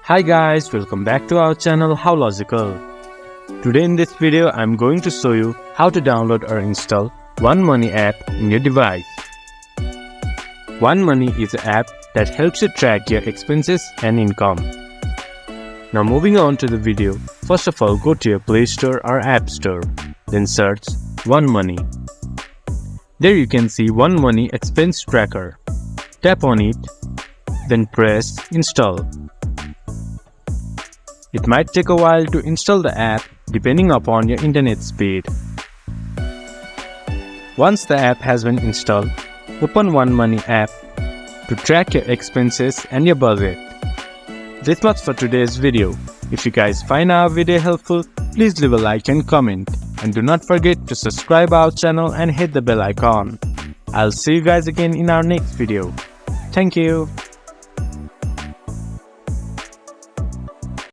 Hi guys, welcome back to our channel How Logical. Today in this video I'm going to show you how to download or install 1Money app in your device. 1Money is an app that helps you track your expenses and income. Now moving on to the video, first of all go to your Play Store or App Store, then search 1Money. There you can see 1Money expense tracker. Tap on it, then press install. It might take a while to install the app depending upon your internet speed. Once the app has been installed, open 1Money app to track your expenses and your budget. This much for today's video. If you guys find our video helpful, please leave a like and comment. And do not forget to subscribe our channel and hit the bell icon. I'll see you guys again in our next video. Thank you.